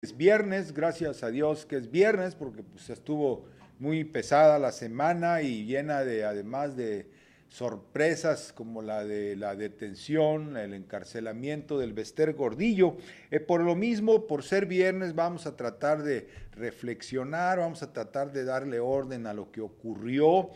Es viernes, gracias a Dios que es viernes, porque pues estuvo muy pesada la semana y llena de, además de sorpresas como la de la detención, el encarcelamiento del Bester Gordillo. Por lo mismo, por ser viernes, vamos a tratar de reflexionar, vamos a tratar de darle orden a lo que ocurrió,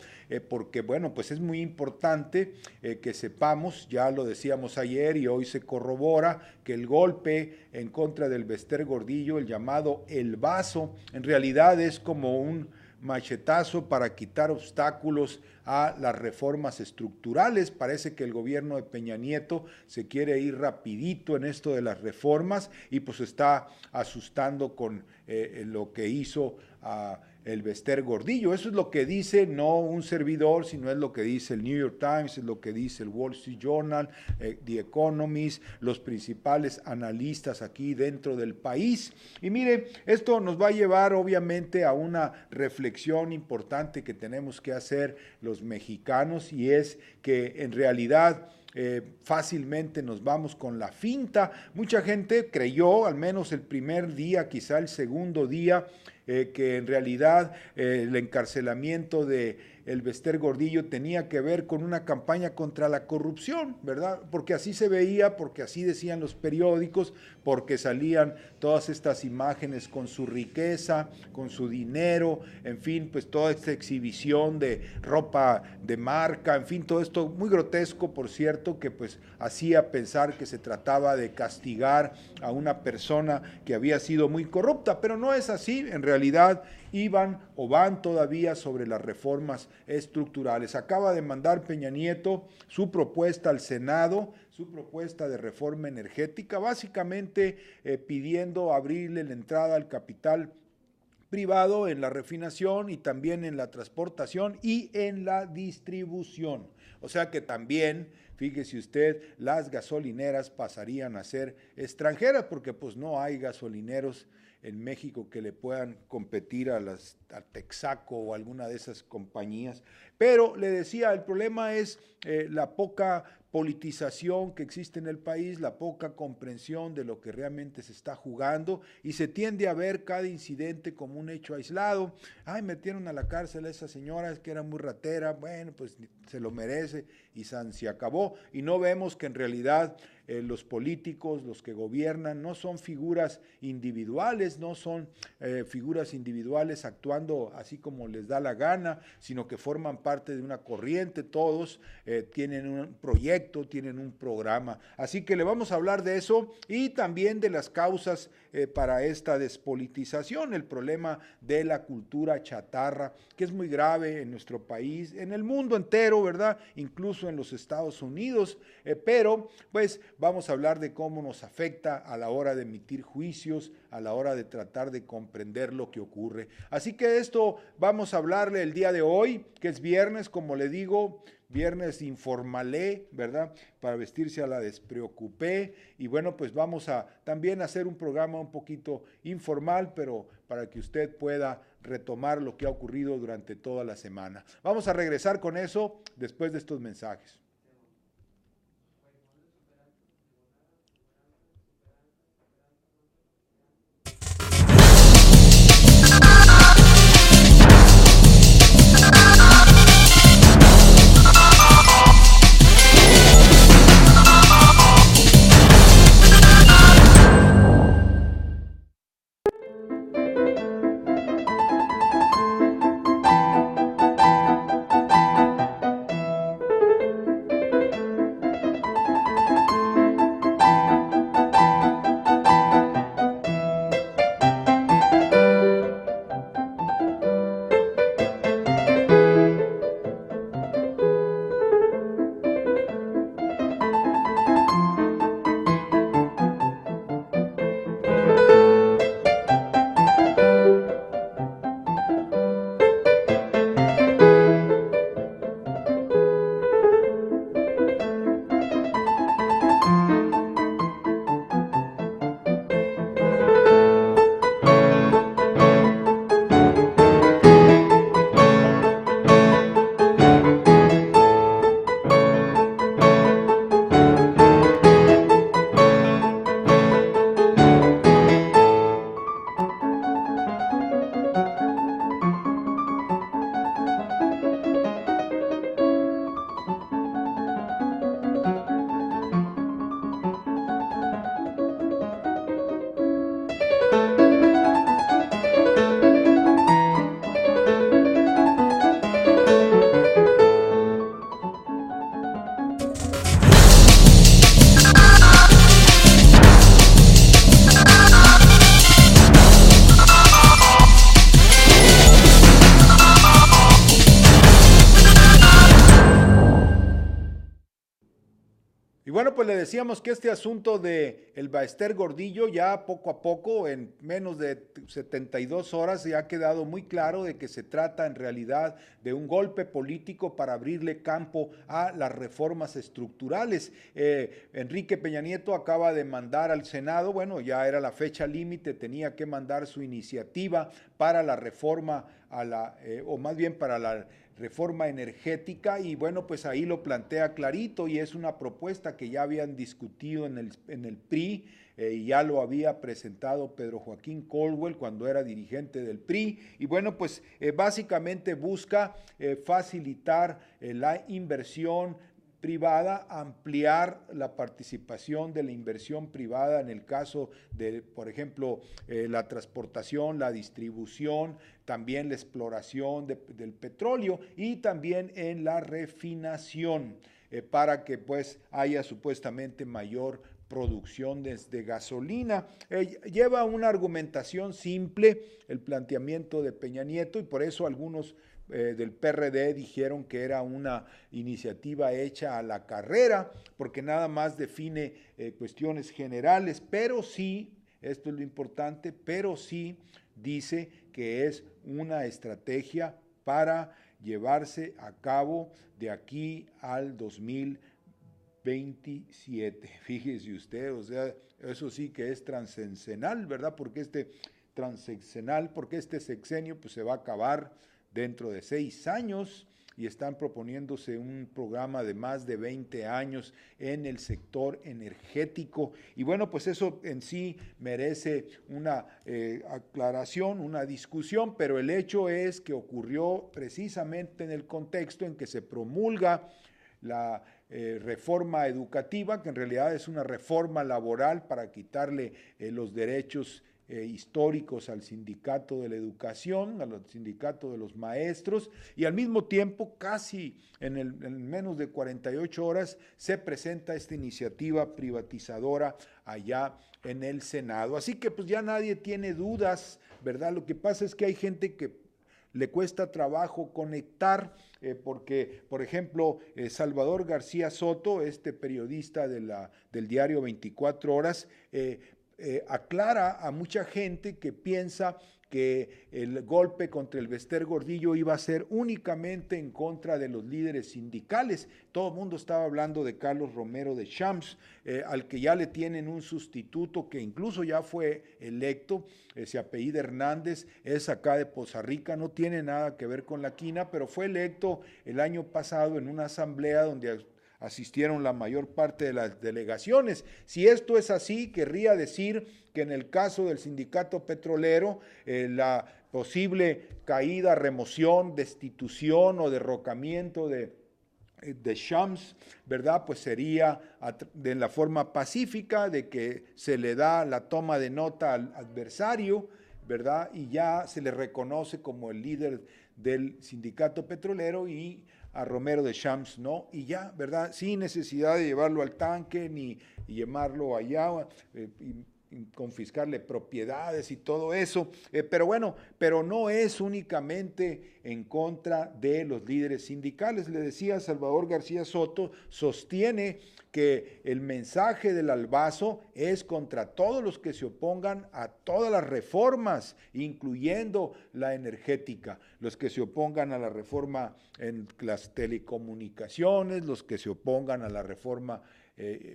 porque bueno, pues es muy importante que sepamos, ya lo decíamos ayer y hoy se corrobora, que el golpe en contra del Bester Gordillo, el llamado El Vaso, en realidad es como un machetazo para quitar obstáculos a las reformas estructurales. Parece que el gobierno de Peña Nieto se quiere ir rapidito en esto de las reformas y pues está asustando con lo que hizo el Bester Gordillo. Eso es lo que dice no un servidor, sino es lo que dice el New York Times, es lo que dice el Wall Street Journal, The Economist, los principales analistas aquí dentro del país. Y mire, esto nos va a llevar obviamente a una reflexión importante que tenemos que hacer los mexicanos, y es que en realidad fácilmente nos vamos con la finta. Mucha gente creyó, al menos el primer día, quizá el segundo día, que en realidad el encarcelamiento de el Bester Gordillo tenía que ver con una campaña contra la corrupción, ¿verdad? Porque así se veía, porque así decían los periódicos, porque salían todas estas imágenes con su riqueza, con su dinero, en fin, pues toda esta exhibición de ropa de marca, en fin, todo esto muy grotesco, por cierto, que pues hacía pensar que se trataba de castigar a una persona que había sido muy corrupta, pero no es así, en realidad iban o van todavía sobre las reformas estructurales. Acaba de mandar Peña Nieto su propuesta al Senado, su propuesta de reforma energética, básicamente pidiendo abrirle la entrada al capital privado en la refinación y también en la transportación y en la distribución. O sea que también, fíjese usted, las gasolineras pasarían a ser extranjeras porque pues no hay gasolineros en México que le puedan competir a Texaco o alguna de esas compañías. Pero le decía, el problema es la poca politización que existe en el país, la poca comprensión de lo que realmente se está jugando, y se tiende a ver cada incidente como un hecho aislado. Ay, metieron a la cárcel a esa señora, es que era muy ratera, bueno, pues se lo merece y se acabó. Y no vemos que en realidad los políticos, los que gobiernan, no son figuras individuales, no son figuras individuales actuando así como les da la gana, sino que forman parte de una corriente, todos tienen un proyecto, tienen un programa. Así que le vamos a hablar de eso y también de las causas para esta despolitización, el problema de la cultura chatarra, que es muy grave en nuestro país, en el mundo entero, ¿verdad? Incluso en los Estados Unidos, pero pues vamos a hablar de cómo nos afecta a la hora de emitir juicios, a la hora de tratar de comprender lo que ocurre. Así que esto vamos a hablarle el día de hoy, que es viernes, como le digo, viernes informalé, ¿verdad? Para vestirse a la despreocupé. Y bueno, pues vamos a también hacer un programa un poquito informal, pero para que usted pueda retomar lo que ha ocurrido durante toda la semana. Vamos a regresar con eso después de estos mensajes. pues le decíamos que este asunto de el Baester Gordillo ya poco a poco, en menos de 72 horas, ya ha quedado muy claro de que se trata en realidad de un golpe político para abrirle campo a las reformas estructurales. Enrique Peña Nieto acaba de mandar al Senado, bueno, ya era la fecha límite, tenía que mandar su iniciativa para la reforma o más bien para la reforma energética, y bueno, pues ahí lo plantea clarito, y es una propuesta que ya habían discutido en el PRI, y ya lo había presentado Pedro Joaquín Caldwell cuando era dirigente del PRI, y bueno, pues básicamente busca facilitar la inversión privada, ampliar la participación de la inversión privada en el caso de, por ejemplo, la transportación, la distribución, también la exploración del petróleo y también en la refinación, para que pues haya supuestamente mayor producción de gasolina. Lleva una argumentación simple el planteamiento de Peña Nieto, y por eso algunos del PRD dijeron que era una iniciativa hecha a la carrera, porque nada más define cuestiones generales, pero sí, esto es lo importante, pero sí dice que es una estrategia para llevarse a cabo de aquí al 2027. Fíjese usted, o sea, eso sí que es transcendental, ¿verdad? Porque este sexenio pues se va a acabar dentro de 6 años, y están proponiéndose un programa de más de 20 años en el sector energético. Y bueno, pues eso en sí merece una aclaración, una discusión, pero el hecho es que ocurrió precisamente en el contexto en que se promulga la reforma educativa, que en realidad es una reforma laboral para quitarle los derechos históricos al sindicato de la educación, al sindicato de los maestros, y al mismo tiempo, casi en menos de 48 horas, se presenta esta iniciativa privatizadora allá en el Senado. Así que pues ya nadie tiene dudas, ¿verdad? Lo que pasa es que hay gente que le cuesta trabajo conectar, porque, por ejemplo, Salvador García Soto, este periodista del diario 24 Horas, aclara a mucha gente que piensa que el golpe contra el Baester Gordillo iba a ser únicamente en contra de los líderes sindicales. Todo el mundo estaba hablando de Carlos Romero de Champs, al que ya le tienen un sustituto que incluso ya fue electo, se apellida Hernández, es acá de Poza Rica, no tiene nada que ver con la quina, pero fue electo el año pasado en una asamblea donde asistieron la mayor parte de las delegaciones. Si esto es así, querría decir que en el caso del sindicato petrolero, la posible caída, remoción, destitución o derrocamiento de Shams, ¿verdad? Pues sería de la forma pacífica, de que se le da la toma de nota al adversario, ¿verdad? Y ya se le reconoce como el líder del sindicato petrolero, y a Romero de Champs no, y ya, ¿verdad? Sin necesidad de llevarlo al tanque ni llevarlo allá, y confiscarle propiedades y todo eso, pero bueno, pero no es únicamente en contra de los líderes sindicales. Le decía, Salvador García Soto sostiene que el mensaje del Albazo es contra todos los que se opongan a todas las reformas, incluyendo la energética, los que se opongan a la reforma en las telecomunicaciones, los que se opongan a la reforma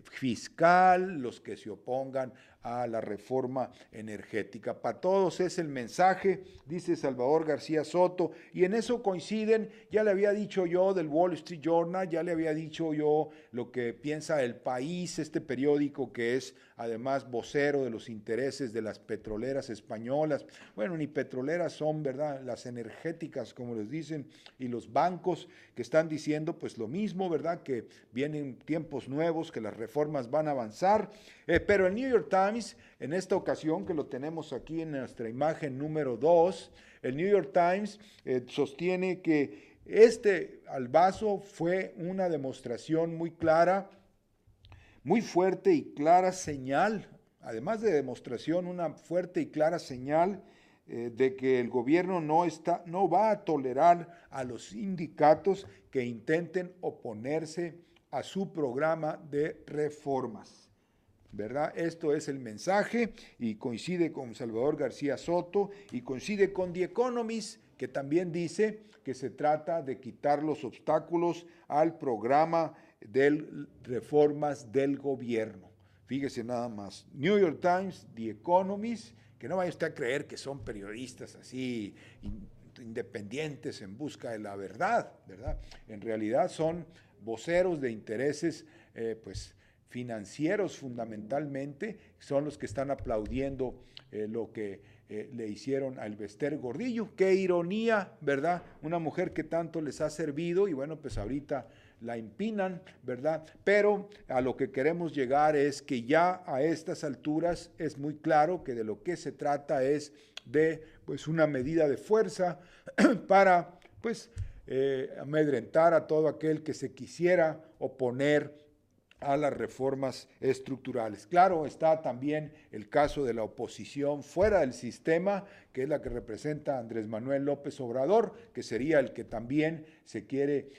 fiscal, los que se opongan a la reforma energética. Para todos es el mensaje, dice Salvador García Soto, y en eso coinciden. Ya le había dicho yo del Wall Street Journal, ya le había dicho yo lo que piensa El País, este periódico que es además vocero de los intereses de las petroleras españolas. Bueno, ni petroleras son, ¿verdad? Las energéticas, como les dicen, y los bancos que están diciendo pues lo mismo, ¿verdad? Que vienen tiempos nuevos, que las reformas van a avanzar, pero el New York Times, en esta ocasión que lo tenemos aquí en nuestra imagen número 2, el New York Times sostiene que este Albazo fue una demostración muy clara, muy fuerte y clara señal, además de demostración, una fuerte y clara señal de que el gobierno no va a tolerar a los sindicatos que intenten oponerse a su programa de reformas. ¿Verdad? Esto es el mensaje y coincide con Salvador García Soto y coincide con The Economist, que también dice que se trata de quitar los obstáculos al programa de reformas del gobierno. Fíjese nada más, New York Times, The Economist, que no vaya usted a creer que son periodistas así independientes en busca de la verdad, ¿verdad? En realidad son voceros de intereses, pues, financieros fundamentalmente, son los que están aplaudiendo lo que le hicieron a Elbester Gordillo. Qué ironía, ¿verdad? Una mujer que tanto les ha servido y bueno, pues ahorita la empinan, ¿verdad? Pero a lo que queremos llegar es que ya a estas alturas es muy claro que de lo que se trata es de pues una medida de fuerza para pues amedrentar a todo aquel que se quisiera oponer a las reformas estructurales. Claro, está también el caso de la oposición fuera del sistema, que es la que representa Andrés Manuel López Obrador, que sería el que también se quiere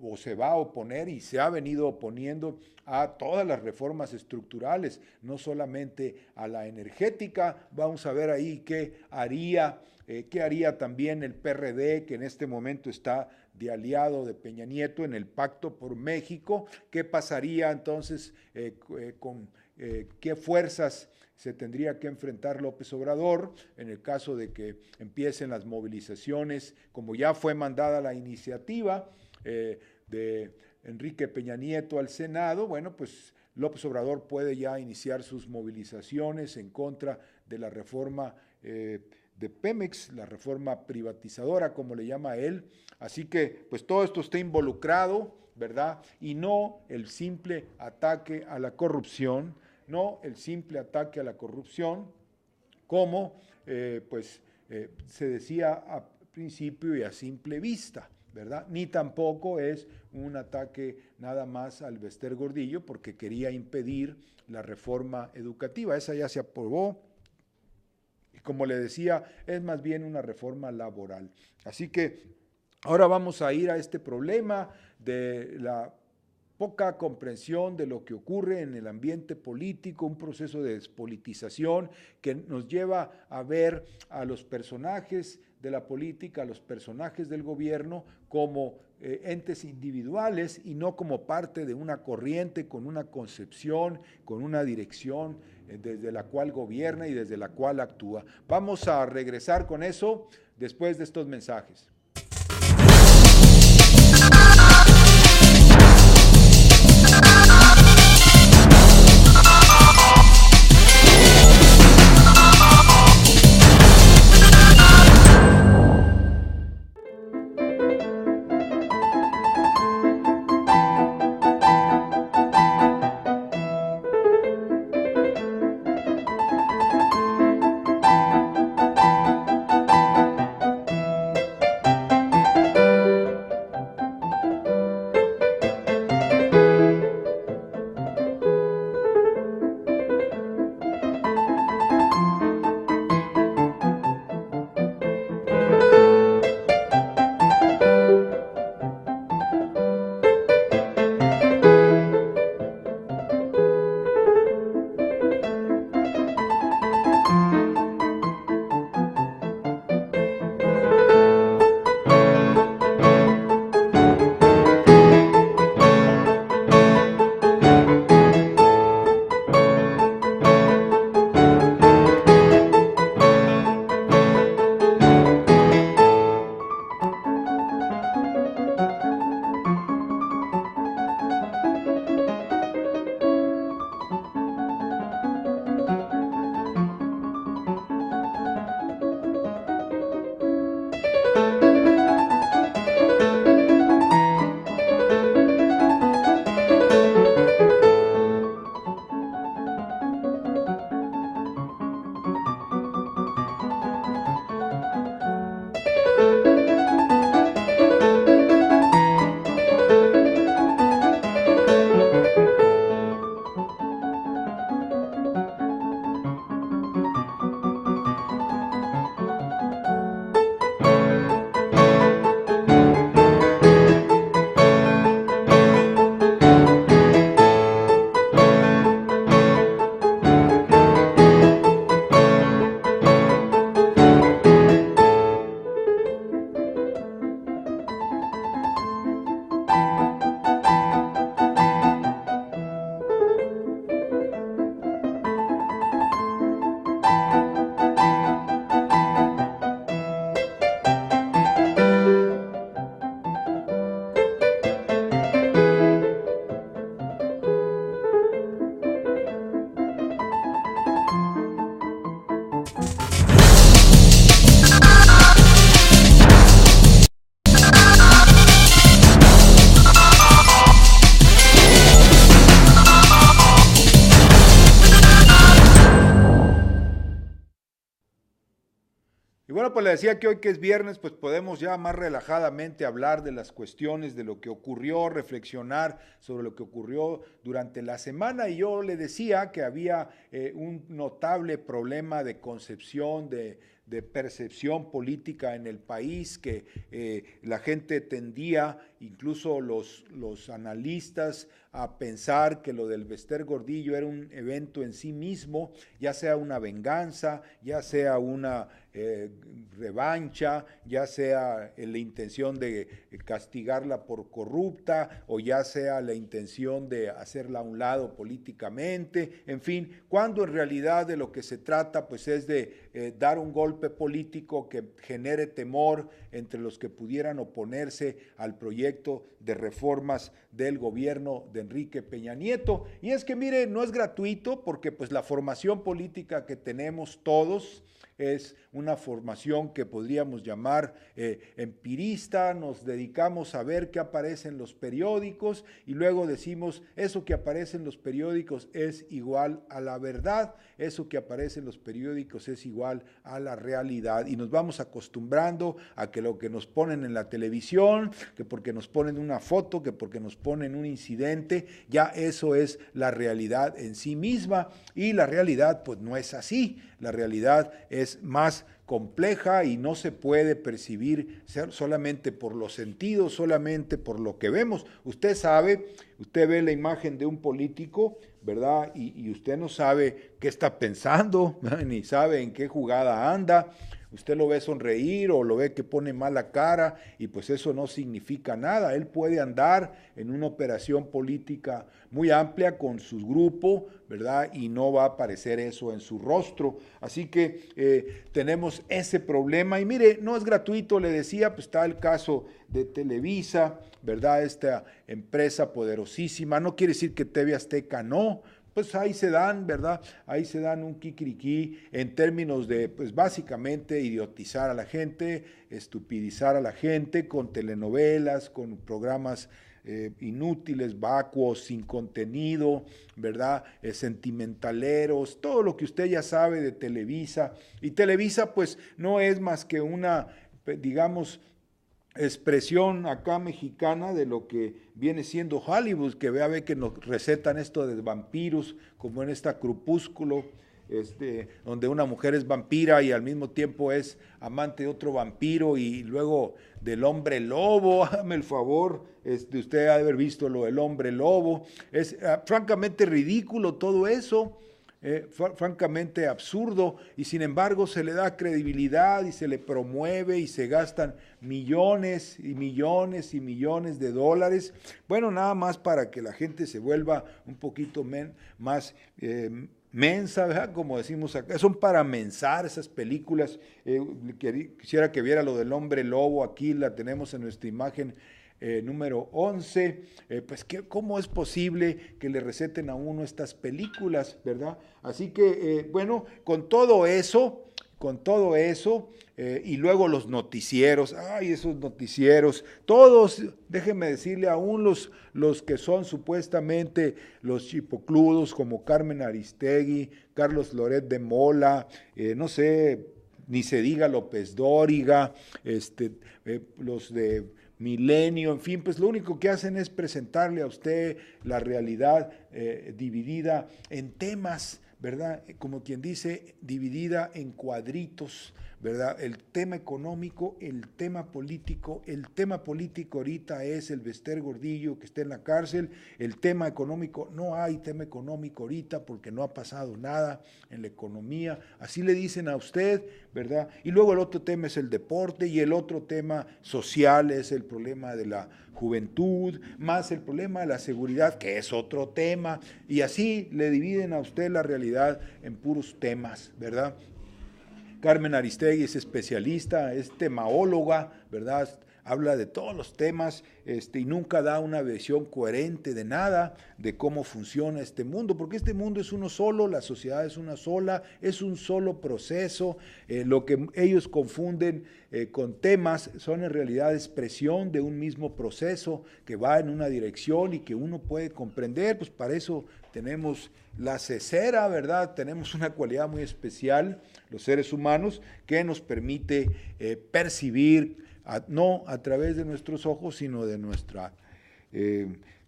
o se va a oponer y se ha venido oponiendo a todas las reformas estructurales, no solamente a la energética. Vamos a ver ahí qué haría también el PRD, que en este momento está de aliado de Peña Nieto en el Pacto por México. ¿Qué pasaría entonces con qué fuerzas se tendría que enfrentar López Obrador en el caso de que empiecen las movilizaciones, como ya fue mandada la iniciativa de Enrique Peña Nieto al Senado? Bueno, pues López Obrador puede ya iniciar sus movilizaciones en contra de la reforma de Pemex, la reforma privatizadora, como le llama él. Así que, pues todo esto está involucrado, ¿verdad? Y no el simple ataque a la corrupción, como se decía a principio y a simple vista, ¿verdad? Ni tampoco es un ataque nada más al Elbester Gordillo porque quería impedir la reforma educativa. Esa ya se aprobó. Y como le decía, es más bien una reforma laboral. Así que ahora vamos a ir a este problema de la poca comprensión de lo que ocurre en el ambiente político, un proceso de despolitización que nos lleva a ver a los personajes de la política, a los personajes del gobierno como entes individuales y no como parte de una corriente con una concepción, con una dirección desde la cual gobierna y desde la cual actúa. Vamos a regresar con eso después de estos mensajes. bueno, pues le decía que hoy que es viernes, pues podemos ya más relajadamente hablar de las cuestiones, de lo que ocurrió, reflexionar sobre lo que ocurrió durante la semana. Y yo le decía que había un notable problema de concepción, de percepción política en el país, que la gente tendía, incluso los analistas, a pensar que lo del Bester Gordillo era un evento en sí mismo, ya sea una venganza, ya sea una revancha, ya sea la intención de castigarla por corrupta, o ya sea la intención de hacerla a un lado políticamente, en fin, cuando en realidad de lo que se trata pues es de dar un golpe político que genere temor entre los que pudieran oponerse al proyecto de reformas del gobierno de Enrique Peña Nieto. Y es que mire, no es gratuito, porque pues la formación política que tenemos todos es una formación que podríamos llamar empirista. Nos dedicamos a ver qué aparece en los periódicos y luego decimos, eso que aparece en los periódicos es igual a la verdad, eso que aparece en los periódicos es igual a la realidad, y nos vamos acostumbrando a que lo que nos ponen en la televisión, que porque nos ponen una foto, que porque nos ponen un incidente, ya eso es la realidad en sí misma, y la realidad pues no es así. La realidad es más compleja y no se puede percibir solamente por los sentidos, solamente por lo que vemos. Usted sabe, usted ve la imagen de un político, ¿verdad? Y usted no sabe qué está pensando, ni sabe en qué jugada anda. Usted lo ve sonreír o lo ve que pone mala cara, y pues eso no significa nada. Él puede andar en una operación política muy amplia con su grupo, ¿verdad? Y no va a aparecer eso en su rostro. Así que tenemos ese problema. Y mire, no es gratuito, le decía, pues está el caso de Televisa, ¿verdad? Esta empresa poderosísima. No quiere decir que TV Azteca no, pues ahí se dan, ¿verdad? Ahí se dan un kikiriquí en términos de, pues básicamente idiotizar a la gente, estupidizar a la gente con telenovelas, con programas inútiles, vacuos, sin contenido, ¿verdad? Sentimentaleros, todo lo que usted ya sabe de Televisa. Y Televisa pues no es más que una, digamos, expresión acá mexicana de lo que viene siendo Hollywood, que ve que nos recetan esto de vampiros, como en esta Crepúsculo, donde una mujer es vampira y al mismo tiempo es amante de otro vampiro, y luego del hombre lobo. Hágame el favor, usted ha de haber visto lo del hombre lobo. Es francamente ridículo todo eso. Francamente absurdo, y sin embargo se le da credibilidad y se le promueve y se gastan millones y millones y millones de dólares, bueno, nada más para que la gente se vuelva un poquito más mensa, ¿verdad? Como decimos acá, son para mensar esas películas. Quisiera que viera lo del hombre lobo, aquí la tenemos en nuestra imagen número 11, pues ¿cómo es posible que le receten a uno estas películas, verdad? Así que, bueno, con todo eso, y luego los noticieros, ay, esos noticieros, todos, déjeme decirle, aún los que son supuestamente los chipocludos, como Carmen Aristegui, Carlos Loret de Mola, no sé, ni se diga López Dóriga, los de Milenio, en fin, pues lo único que hacen es presentarle a usted la realidad dividida en temas, ¿verdad? Como quien dice, dividida en cuadritos, ¿verdad? El tema económico, el tema político ahorita es el Bester Gordillo que está en la cárcel. El tema económico, no hay tema económico ahorita porque no ha pasado nada en la economía, así le dicen a usted, ¿verdad? Y luego el otro tema es el deporte, y el otro tema social es el problema de la juventud, más el problema de la seguridad, que es otro tema, y así le dividen a usted la realidad en puros temas, ¿verdad? Carmen Aristegui es especialista, es temaóloga, ¿verdad? habla de todos los temas y nunca da una visión coherente de nada, de cómo funciona este mundo, porque este mundo es uno solo, la sociedad es una sola, es un solo proceso. Lo que ellos confunden con temas son en realidad expresión de un mismo proceso que va en una dirección y que uno puede comprender. Pues para eso tenemos la cesera, ¿verdad? Tenemos una cualidad muy especial, los seres humanos, que nos permite percibir, no a través de nuestros ojos, sino de nuestra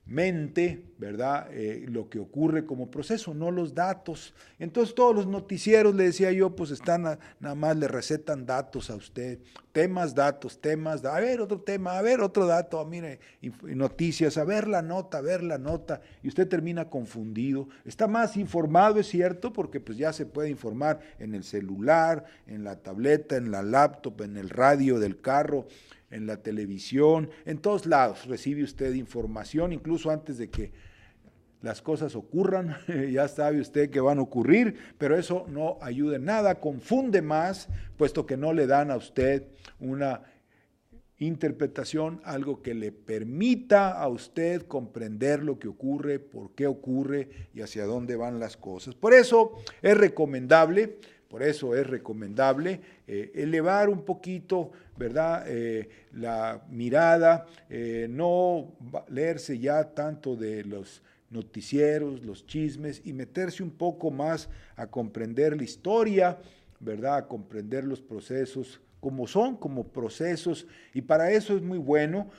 mente, ¿verdad? Lo que ocurre como proceso, no los datos. Entonces todos los noticieros, le decía yo, pues están nada más le recetan datos a usted, temas, datos, temas, a ver otro tema, a ver otro dato, mire, noticias, a ver la nota, y usted termina confundido. Está más informado, es cierto, porque pues ya se puede informar en el celular, en la tableta, en la laptop, en el radio del carro, en la televisión, en todos lados recibe usted información, incluso antes de que las cosas ocurran, ya sabe usted que van a ocurrir, pero eso no ayuda en nada, confunde más, puesto que no le dan a usted una interpretación, algo que le permita a usted comprender lo que ocurre, por qué ocurre y hacia dónde van las cosas. Por eso es recomendable elevar un poquito, ¿verdad? La mirada, no leerse ya tanto de los noticieros, los chismes, y meterse un poco más a comprender la historia, ¿verdad? A comprender los procesos como son, como procesos, y para eso es muy bueno,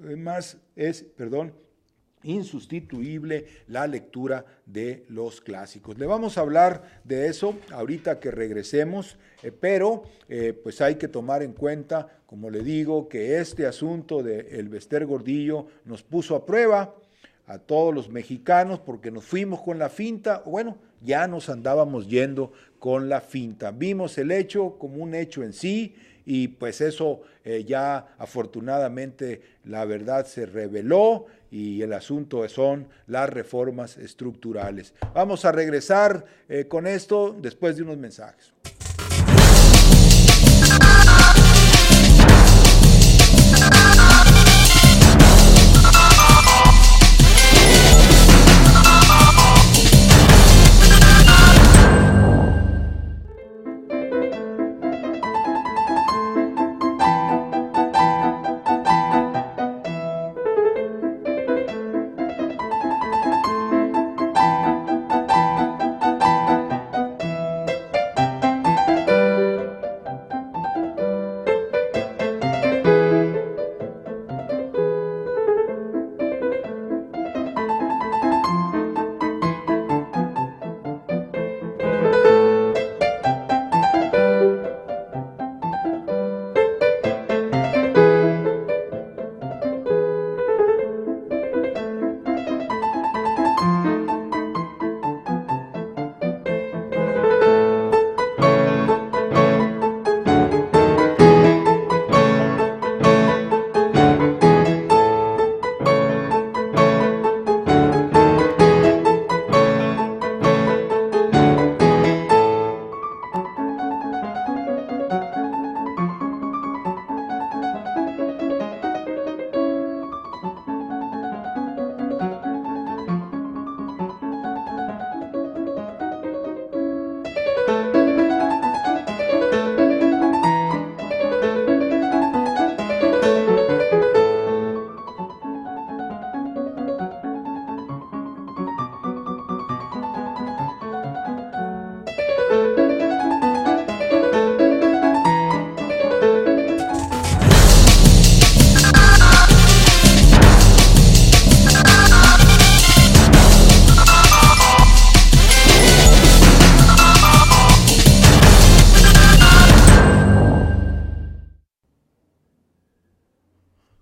además insustituible la lectura de los clásicos. Le vamos a hablar de eso ahorita que regresemos, pero pues hay que tomar en cuenta, como le digo, que este asunto de Elbester Gordillo nos puso a prueba a todos los mexicanos porque nos fuimos con la finta, bueno, ya nos andábamos yendo con la finta. Vimos el hecho como un hecho en sí y pues eso ya afortunadamente la verdad se reveló y el asunto son las reformas estructurales. Vamos a regresar con esto después de unos mensajes.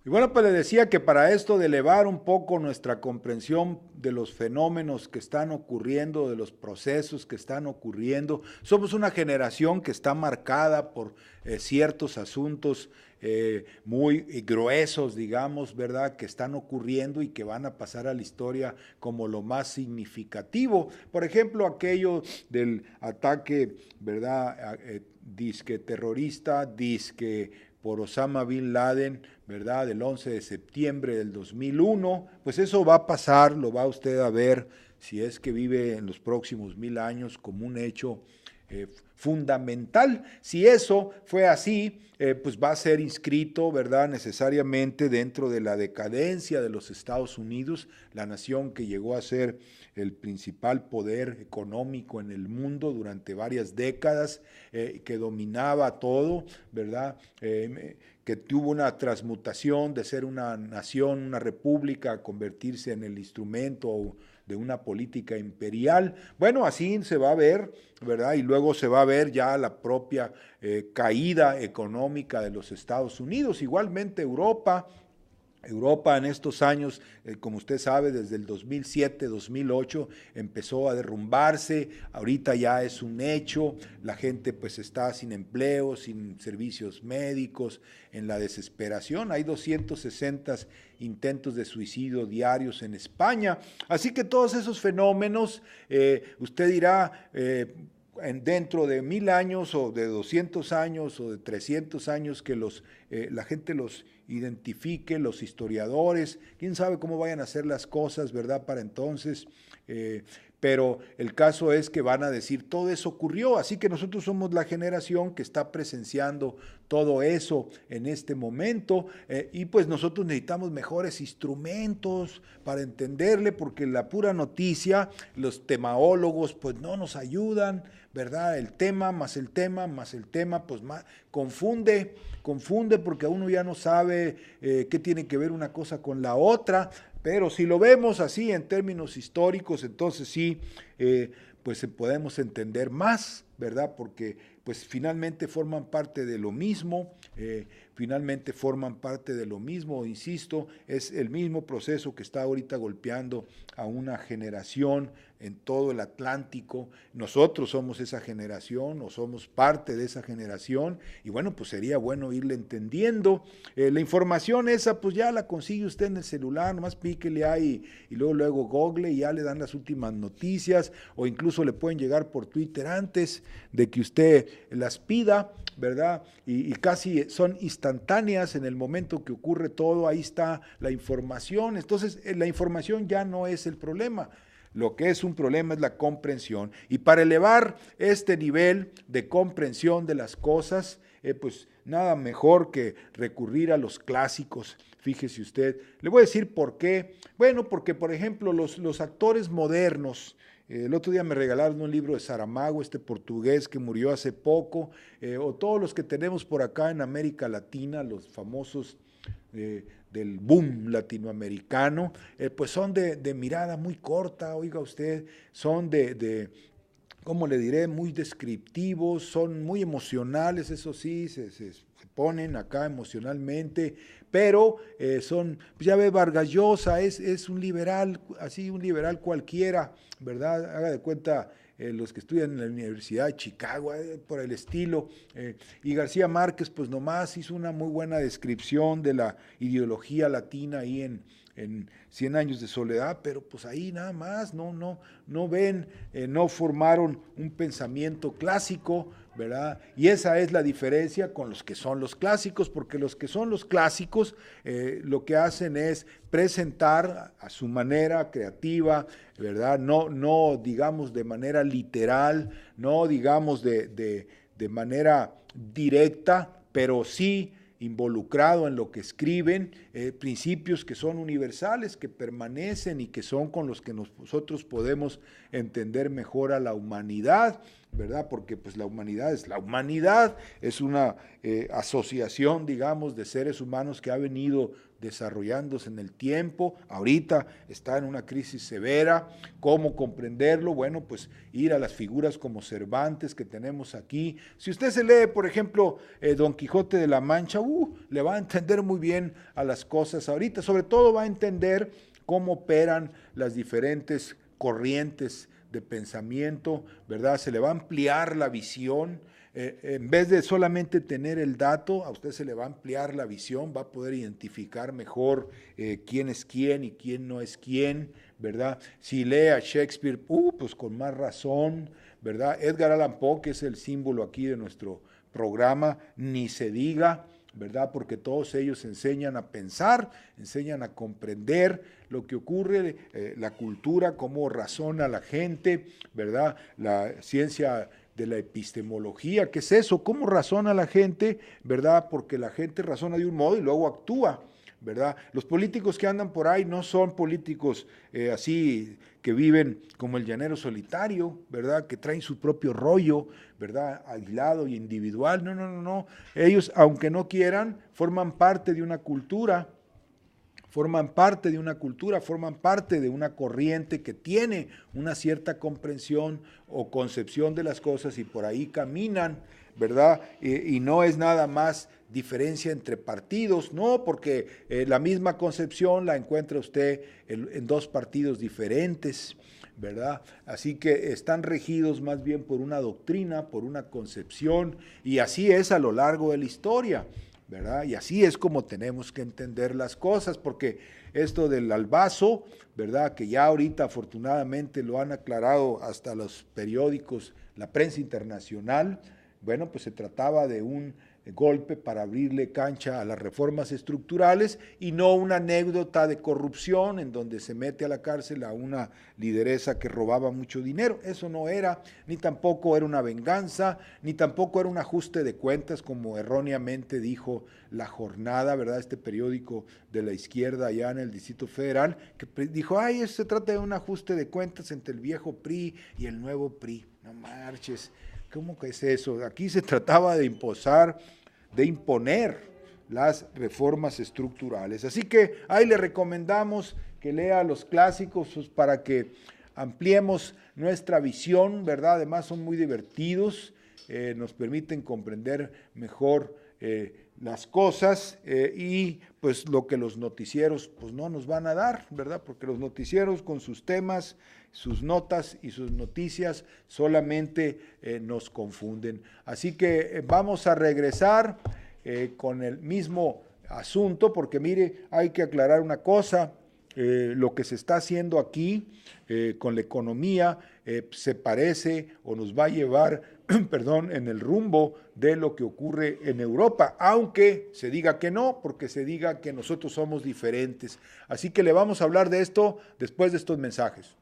Y bueno, pues le decía que para esto de elevar un poco nuestra comprensión de los fenómenos que están ocurriendo, de los procesos que están ocurriendo, somos una generación que está marcada por ciertos asuntos muy gruesos, digamos, ¿verdad?, que están ocurriendo y que van a pasar a la historia como lo más significativo. Por ejemplo, aquello del ataque, ¿verdad?, disque terrorista, disque por Osama Bin Laden, ¿verdad? El 11 de septiembre del 2001, pues eso va a pasar, lo va usted a ver si es que vive en los próximos 1000 años como un hecho fundamental. Si eso fue así, pues va a ser inscrito, ¿verdad?, necesariamente dentro de la decadencia de los Estados Unidos, la nación que llegó a ser el principal poder económico en el mundo durante varias décadas, que dominaba todo, ¿verdad?, que tuvo una transmutación de ser una nación, una república, a convertirse en el instrumento de una política imperial. Bueno, así se va a ver, ¿verdad? Y luego se va a ver ya la propia caída económica de los Estados Unidos. Igualmente Europa en estos años, como usted sabe, desde el 2007, 2008, empezó a derrumbarse, ahorita ya es un hecho, la gente pues está sin empleo, sin servicios médicos, en la desesperación, hay 260 intentos de suicidio diarios en España, así que todos esos fenómenos, usted dirá, dentro de 1000 años o de 200 años o de 300 años que la gente los identifique, los historiadores, quién sabe cómo vayan a hacer las cosas, ¿verdad?, para entonces, pero el caso es que van a decir, todo eso ocurrió, así que nosotros somos la generación que está presenciando todo eso en este momento, y pues nosotros necesitamos mejores instrumentos para entenderle, porque la pura noticia, los temaólogos pues no nos ayudan, ¿verdad? El tema, pues más, confunde porque uno ya no sabe qué tiene que ver una cosa con la otra, pero si lo vemos así en términos históricos, entonces sí, pues podemos entender más, ¿verdad? Porque pues finalmente forman parte de lo mismo, insisto, es el mismo proceso que está ahorita golpeando a una generación en todo el Atlántico. Nosotros somos esa generación o somos parte de esa generación y bueno, pues sería bueno irle entendiendo. La información esa pues ya la consigue usted en el celular, nomás píquele ahí y luego Google y ya le dan las últimas noticias o incluso le pueden llegar por Twitter antes de que usted las pida, ¿verdad? Y casi son instantáneas en el momento que ocurre todo, ahí está la información. Entonces la información ya no es el problema. Lo que es un problema es la comprensión. Y para elevar este nivel de comprensión de las cosas, pues nada mejor que recurrir a los clásicos. Fíjese usted. Le voy a decir por qué. Bueno, porque por ejemplo los actores modernos, el otro día me regalaron un libro de Saramago, este portugués que murió hace poco, o todos los que tenemos por acá en América Latina, los famosos del boom latinoamericano, pues son de mirada muy corta, oiga usted, son ¿cómo le diré?, muy descriptivos, son muy emocionales, eso sí, se ponen acá emocionalmente, pero son, pues ya ve, Vargas Llosa es un liberal, así un liberal cualquiera, ¿verdad? Haga de cuenta los que estudian en la Universidad de Chicago, por el estilo, y García Márquez pues nomás hizo una muy buena descripción de la ideología latina ahí en 100 años de soledad, pero pues ahí nada más, no ven, no formaron un pensamiento clásico, ¿verdad? Y esa es la diferencia con los que son los clásicos, porque los que son los clásicos lo que hacen es presentar a su manera creativa, ¿verdad? No digamos de manera literal, no digamos de manera directa, pero sí involucrado en lo que escriben, principios que son universales, que permanecen y que son con los que nosotros podemos entender mejor a la humanidad, ¿verdad? Porque pues la humanidad, es una asociación, digamos, de seres humanos que ha venido desarrollándose en el tiempo, ahorita está en una crisis severa. ¿Cómo comprenderlo? Bueno, pues ir a las figuras como Cervantes que tenemos aquí. Si usted se lee, por ejemplo, Don Quijote de la Mancha, le va a entender muy bien a las cosas ahorita, sobre todo va a entender cómo operan las diferentes corrientes de pensamiento, ¿verdad? Se le va a ampliar la visión. En vez de solamente tener el dato, a usted se le va a ampliar la visión, va a poder identificar mejor quién es quién y quién no es quién, ¿verdad? Si lee a Shakespeare, pues con más razón, ¿verdad? Edgar Allan Poe, que es el símbolo aquí de nuestro programa, ni se diga, ¿verdad? Porque todos ellos enseñan a pensar, enseñan a comprender lo que ocurre, la cultura, cómo razona la gente, ¿verdad? La ciencia de la epistemología, ¿qué es eso? ¿Cómo razona la gente, ¿verdad? Porque la gente razona de un modo y luego actúa, ¿verdad? Los políticos que andan por ahí no son políticos así que viven como el llanero solitario, ¿verdad? Que traen su propio rollo, ¿verdad? Aislado y individual. No, no, no, no. Ellos, aunque no quieran, forman parte de una cultura, forman parte de una cultura, forman parte de una corriente que tiene una cierta comprensión o concepción de las cosas y por ahí caminan, ¿verdad? Y no es nada más diferencia entre partidos, no, porque la misma concepción la encuentra usted en dos partidos diferentes, ¿verdad? Así que están regidos más bien por una doctrina, por una concepción, y así es a lo largo de la historia, ¿verdad? Y así es como tenemos que entender las cosas, porque esto del albazo, ¿verdad? Que ya ahorita afortunadamente lo han aclarado hasta los periódicos, la prensa internacional, bueno, pues se trataba de un golpe para abrirle cancha a las reformas estructurales y no una anécdota de corrupción en donde se mete a la cárcel a una lideresa que robaba mucho dinero. Eso no era, ni tampoco era una venganza, ni tampoco era un ajuste de cuentas como erróneamente dijo La Jornada, ¿verdad? Este periódico de la izquierda allá en el Distrito Federal, que dijo, ay, se trata de un ajuste de cuentas entre el viejo PRI y el nuevo PRI. No marches. ¿Cómo que es eso? Aquí se trataba de imponer las reformas estructurales. Así que ahí le recomendamos que lea los clásicos para que ampliemos nuestra visión, ¿verdad? Además son muy divertidos, nos permiten comprender mejor las cosas y pues lo que los noticieros pues no nos van a dar, ¿verdad? Porque los noticieros con sus temas, sus notas y sus noticias solamente nos confunden. Así que vamos a regresar con el mismo asunto, porque mire, hay que aclarar una cosa, lo que se está haciendo aquí con la economía se parece o nos va a llevar, perdón, en el rumbo de lo que ocurre en Europa, aunque se diga que no, porque se diga que nosotros somos diferentes. Así que le vamos a hablar de esto después de estos mensajes.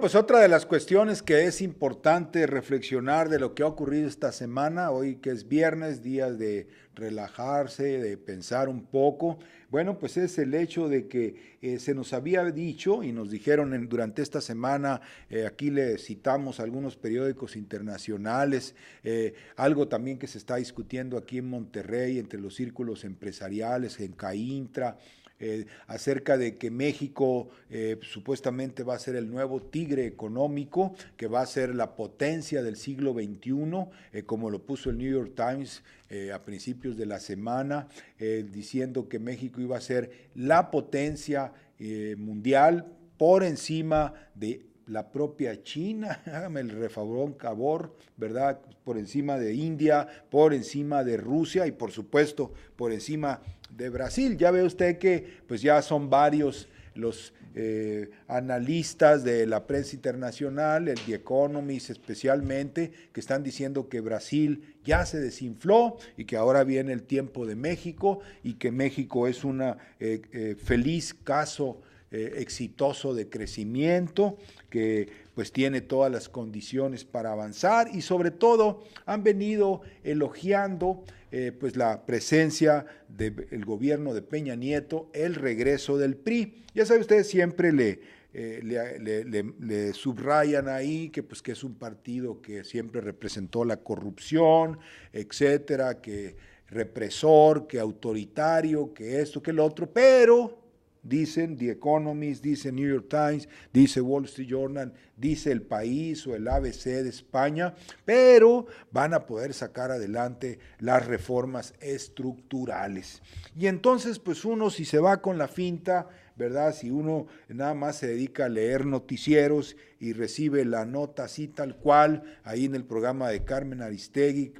pues otra de las cuestiones que es importante reflexionar de lo que ha ocurrido esta semana, hoy que es viernes, día de relajarse, de pensar un poco, bueno, pues es el hecho de que se nos había dicho y nos dijeron durante esta semana, aquí le citamos algunos periódicos internacionales, algo también que se está discutiendo aquí en Monterrey entre los círculos empresariales, en CAINTRA, acerca de que México supuestamente va a ser el nuevo tigre económico, que va a ser la potencia del siglo XXI, como lo puso el New York Times a principios de la semana, diciendo que México iba a ser la potencia mundial por encima de la propia China, hágame el favor, ¿verdad? Por encima de India, por encima de Rusia y por supuesto por encima de Brasil. Ya ve usted que pues ya son varios los analistas de la prensa internacional, el The Economist especialmente, que están diciendo que Brasil ya se desinfló y que ahora viene el tiempo de México y que México es un feliz caso exitoso de crecimiento, que pues tiene todas las condiciones para avanzar y sobre todo han venido elogiando pues la presencia del gobierno de Peña Nieto, el regreso del PRI. Ya sabe usted, siempre le subrayan ahí que, pues, que es un partido que siempre representó la corrupción, etcétera, que represor, que autoritario, que esto, que lo otro, pero dicen The Economist, dice New York Times, dice Wall Street Journal, dice El País o el ABC de España, pero van a poder sacar adelante las reformas estructurales. Y entonces, pues uno si se va con la finta, ¿verdad? Si uno nada más se dedica a leer noticieros y recibe la nota así tal cual, ahí en el programa de Carmen Aristegui,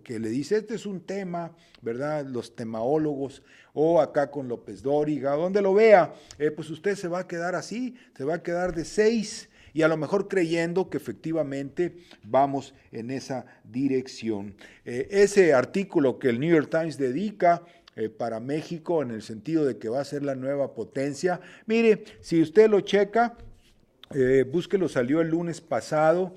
que le dice, este es un tema, ¿verdad? Los temaólogos, o acá con López Dóriga, donde lo vea, pues usted se va a quedar así, se va a quedar de 6 y a lo mejor creyendo que efectivamente vamos en esa dirección. Ese artículo que el New York Times dedica para México en el sentido de que va a ser la nueva potencia, mire, si usted lo checa, búsquelo, salió el lunes pasado,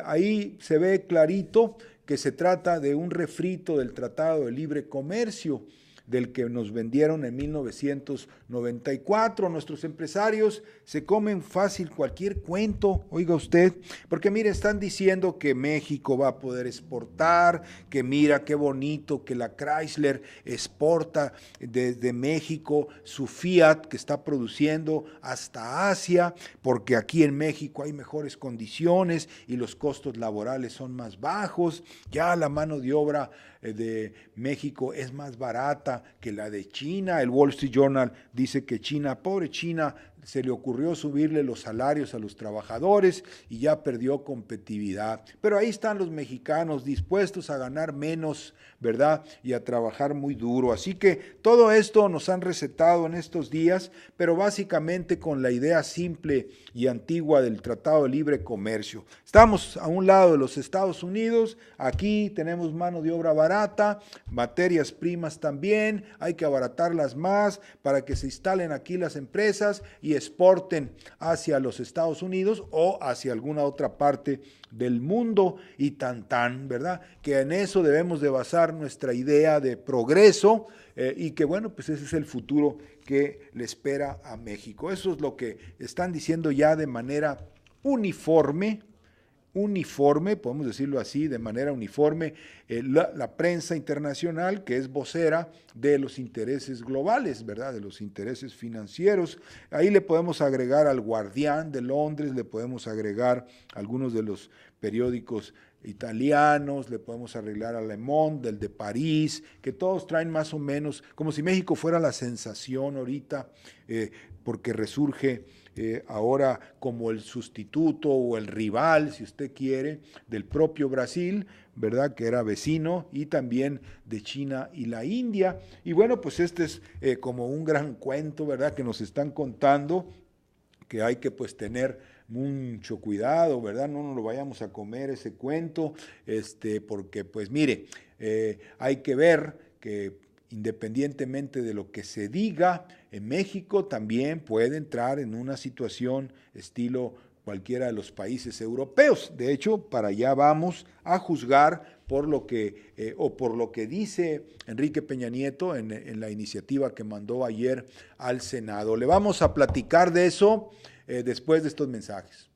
ahí se ve clarito que se trata de un refrito del Tratado de Libre Comercio, del que nos vendieron en 1994. Nuestros empresarios se comen fácil cualquier cuento, oiga usted, porque mire, están diciendo que México va a poder exportar, que mira qué bonito que la Chrysler exporta desde México su Fiat que está produciendo hasta Asia, porque aquí en México hay mejores condiciones y los costos laborales son más bajos, ya la mano de obra de México es más barata que la de China. El Wall Street Journal dice que China, pobre China, se le ocurrió subirle los salarios a los trabajadores y ya perdió competitividad. Pero ahí están los mexicanos dispuestos a ganar menos, ¿verdad? Y a trabajar muy duro. Así que todo esto nos han recetado en estos días, pero básicamente con la idea simple y antigua del Tratado de Libre Comercio. Estamos a un lado de los Estados Unidos, aquí tenemos mano de obra barata, materias primas también, hay que abaratarlas más para que se instalen aquí las empresas y exporten hacia los Estados Unidos o hacia alguna otra parte del mundo y ¿verdad? Que en eso debemos de basar nuestra idea de progreso y que bueno, pues ese es el futuro que le espera a México. Eso es lo que están diciendo ya de manera uniforme, podemos decirlo así, de manera uniforme, la prensa internacional, que es vocera de los intereses globales, ¿verdad? De los intereses financieros. Ahí le podemos agregar al Guardián de Londres, le podemos agregar algunos de los periódicos italianos, le podemos arreglar a Le Monde, del de París, que todos traen más o menos, como si México fuera la sensación ahorita, porque resurge ahora como el sustituto o el rival, si usted quiere, del propio Brasil, ¿verdad? Que era vecino, y también de China y la India. Y bueno, pues este es como un gran cuento, ¿verdad? Que nos están contando, que hay que pues tener mucho cuidado, ¿verdad? No nos lo vayamos a comer ese cuento, porque pues mire, hay que ver que independientemente de lo que se diga, en México también puede entrar en una situación estilo cualquiera de los países europeos. De hecho, para allá vamos a juzgar por lo que dice Enrique Peña Nieto en la iniciativa que mandó ayer al Senado. Le vamos a platicar de eso después de estos mensajes.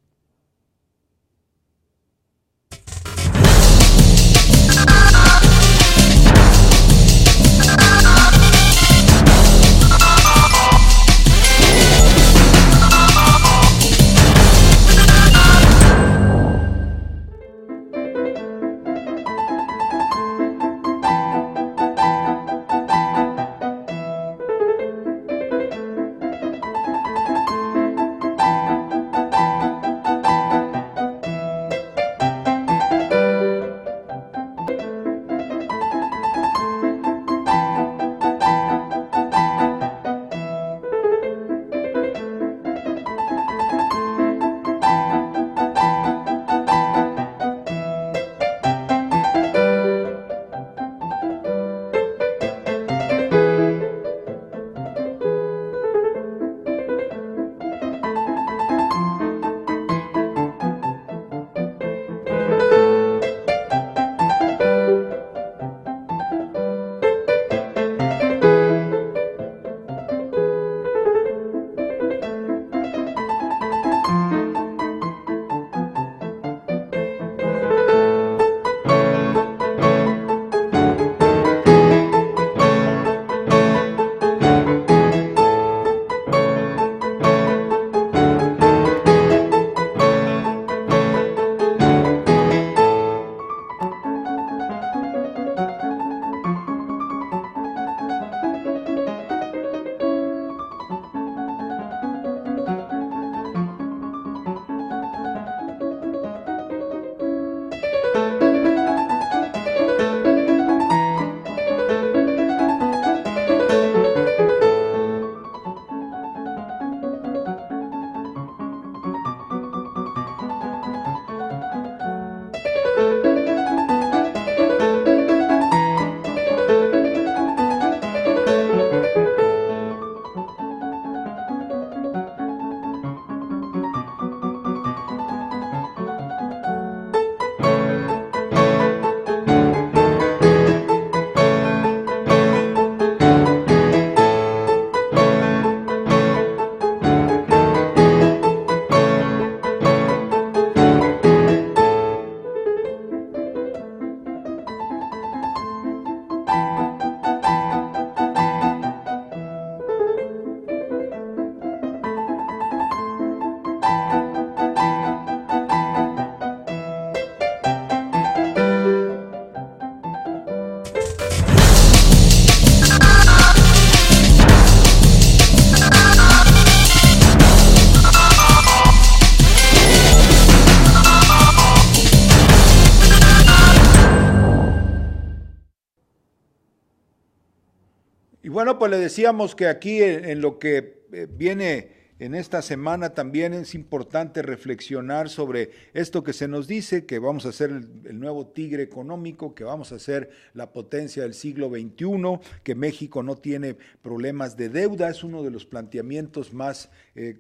Y bueno, pues le decíamos que aquí en lo que viene en esta semana también es importante reflexionar sobre esto que se nos dice, que vamos a ser el nuevo tigre económico, que vamos a ser la potencia del siglo XXI, que México no tiene problemas de deuda, es uno de los planteamientos más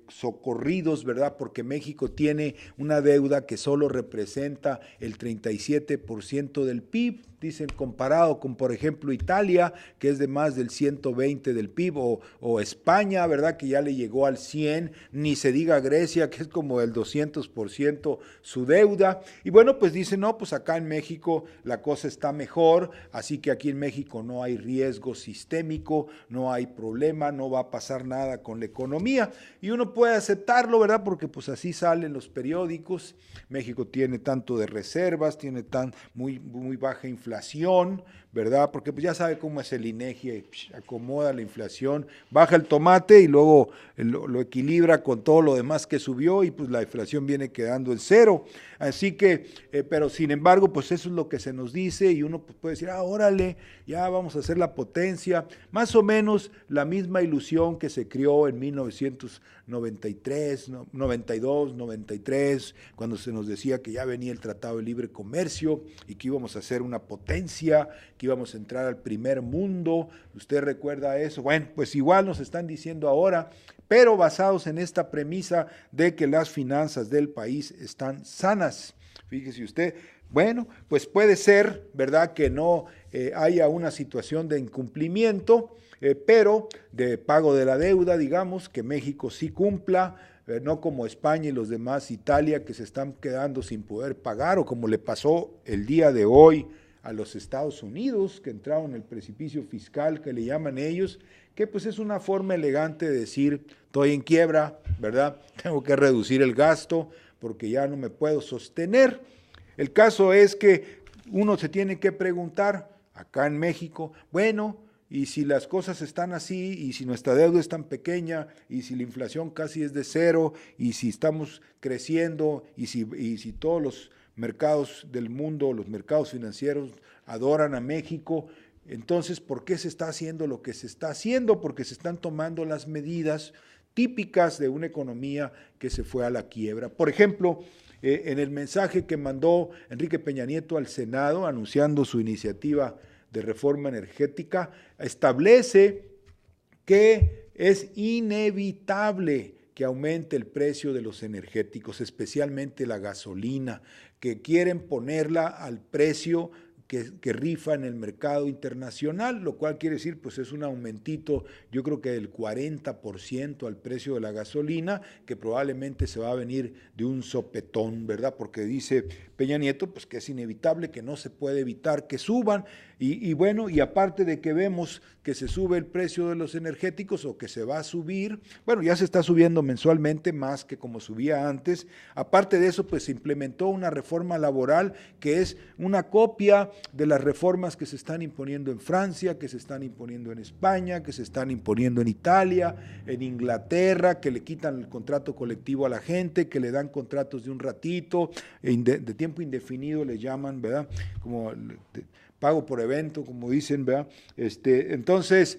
socorridos, ¿verdad? Porque México tiene una deuda que solo representa el 37% del PIB, dicen, comparado con, por ejemplo, Italia, que es de más del 120 del PIB, o España, ¿verdad?, que ya le llegó al 100, ni se diga Grecia, que es como el 200% su deuda. Y bueno, pues dicen, no, pues acá en México la cosa está mejor, así que aquí en México no hay riesgo sistémico, no hay problema, no va a pasar nada con la economía. Y uno puede aceptarlo, ¿verdad?, porque pues así salen los periódicos. México tiene tanto de reservas, tiene muy baja inflación, ¿verdad? Porque pues ya sabe cómo es el INEGI, acomoda la inflación, baja el tomate y luego lo equilibra con todo lo demás que subió y pues la inflación viene quedando en cero. Así que, pero sin embargo, pues eso es lo que se nos dice y uno pues, puede decir, órale, ya vamos a hacer la potencia, más o menos la misma ilusión que se creó en 1993, 92, 93, cuando se nos decía que ya venía el Tratado de Libre Comercio y que íbamos a hacer una potencia potencia, que íbamos a entrar al primer mundo. ¿Usted recuerda eso? Bueno, pues igual nos están diciendo ahora, pero basados en esta premisa de que las finanzas del país están sanas. Fíjese usted, bueno, pues puede ser, ¿verdad?, que no haya una situación de incumplimiento, pero de pago de la deuda, digamos, que México sí cumpla, no como España y los demás, Italia, que se están quedando sin poder pagar, o como le pasó el día de hoy a los Estados Unidos, que entraron en el precipicio fiscal, que le llaman ellos, que pues es una forma elegante de decir, estoy en quiebra, ¿verdad? Tengo que reducir el gasto porque ya no me puedo sostener. El caso es que uno se tiene que preguntar, acá en México, bueno, y si las cosas están así, y si nuestra deuda es tan pequeña, y si la inflación casi es de cero, y si estamos creciendo, y si todos los mercados del mundo, los mercados financieros adoran a México, entonces, ¿por qué se está haciendo lo que se está haciendo? Porque se están tomando las medidas típicas de una economía que se fue a la quiebra. Por ejemplo, en el mensaje que mandó Enrique Peña Nieto al Senado anunciando su iniciativa de reforma energética, establece que es inevitable que aumente el precio de los energéticos, especialmente la gasolina, que quieren ponerla al precio que rifa en el mercado internacional, lo cual quiere decir, pues es un aumentito, yo creo que del 40% al precio de la gasolina, que probablemente se va a venir de un sopetón, ¿verdad? Porque dice Peña Nieto, pues que es inevitable, que no se puede evitar que suban, y bueno, y aparte de que vemos que se sube el precio de los energéticos o que se va a subir, bueno, ya se está subiendo mensualmente más que como subía antes, aparte de eso, pues se implementó una reforma laboral que es una copia de las reformas que se están imponiendo en Francia, que se están imponiendo en España, que se están imponiendo en Italia, en Inglaterra, que le quitan el contrato colectivo a la gente, que le dan contratos de un ratito, de tiempo indefinido le llaman, ¿verdad? Como pago por evento, como dicen, ¿verdad? Entonces,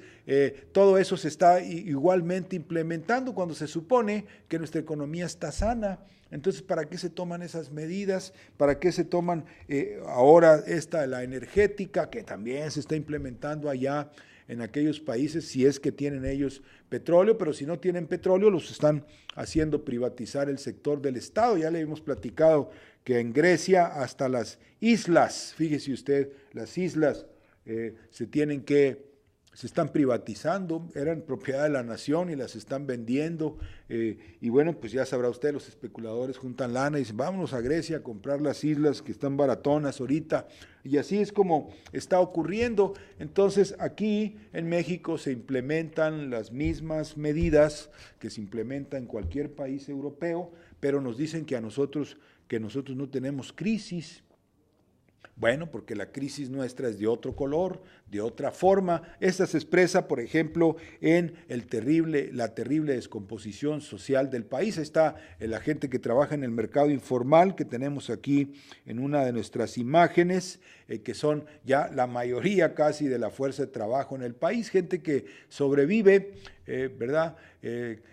todo eso se está igualmente implementando cuando se supone que nuestra economía está sana. Entonces, ¿para qué se toman esas medidas? ¿Para qué se toman ahora la energética, que también se está implementando allá en aquellos países, si es que tienen ellos petróleo, pero si no tienen petróleo, los están haciendo privatizar el sector del Estado? Ya le hemos platicado que en Grecia hasta las islas, fíjese usted, las islas se están privatizando, eran propiedad de la nación y las están vendiendo, y bueno, pues ya sabrá usted, los especuladores juntan lana y dicen, vámonos a Grecia a comprar las islas que están baratonas ahorita, y así es como está ocurriendo. Entonces aquí en México se implementan las mismas medidas que se implementan en cualquier país europeo, pero nos dicen que nosotros no tenemos crisis. Bueno, porque la crisis nuestra es de otro color, de otra forma. Esta se expresa, por ejemplo, en la terrible descomposición social del país. Ahí está la gente que trabaja en el mercado informal, que tenemos aquí en una de nuestras imágenes, que son ya la mayoría casi de la fuerza de trabajo en el país, gente que sobrevive, ¿verdad?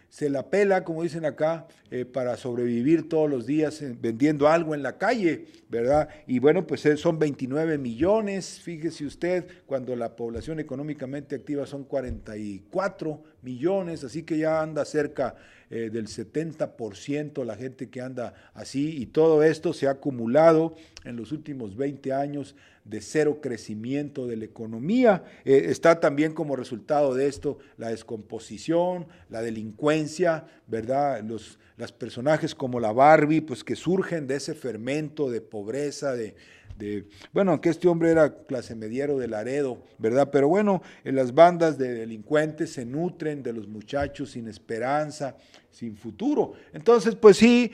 Se la pela, como dicen acá, para sobrevivir todos los días vendiendo algo en la calle, ¿verdad? Y bueno, pues son 29 millones, fíjese usted, cuando la población económicamente activa son 44 millones, así que ya anda cerca del 70% la gente que anda así, y todo esto se ha acumulado en los últimos 20 años de cero crecimiento de la economía. Está también como resultado de esto la descomposición, la delincuencia, ¿verdad? Los personajes como la Barbie, pues que surgen de ese fermento de pobreza, bueno, aunque este hombre era clase mediero de Laredo, ¿verdad? Pero bueno, las bandas de delincuentes se nutren de los muchachos sin esperanza, sin futuro. Entonces, pues sí,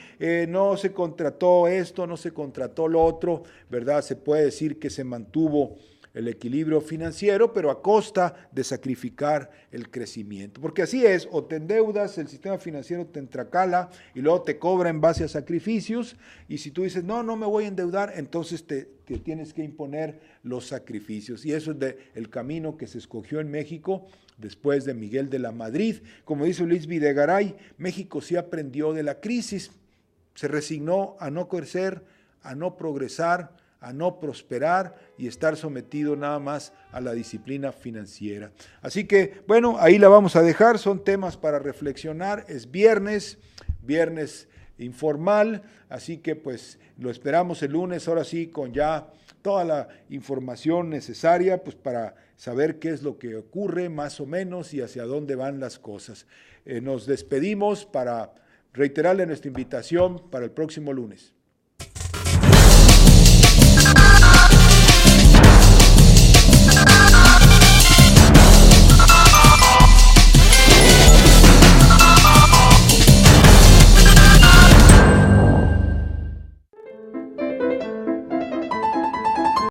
no se contrató esto, no se contrató lo otro, ¿verdad? Se puede decir que se mantuvo el equilibrio financiero, pero a costa de sacrificar el crecimiento. Porque así es, o te endeudas, el sistema financiero te entracala y luego te cobra en base a sacrificios, y si tú dices, no me voy a endeudar, entonces te tienes que imponer los sacrificios. Y eso es el camino que se escogió en México después de Miguel de la Madrid. Como dice Luis Videgaray, México sí aprendió de la crisis, se resignó a no crecer, a no progresar, a no prosperar y estar sometido nada más a la disciplina financiera. Así que, bueno, ahí la vamos a dejar, son temas para reflexionar, es viernes informal, así que pues lo esperamos el lunes, ahora sí, con ya toda la información necesaria pues para saber qué es lo que ocurre más o menos y hacia dónde van las cosas. Nos despedimos para reiterarle nuestra invitación para el próximo lunes.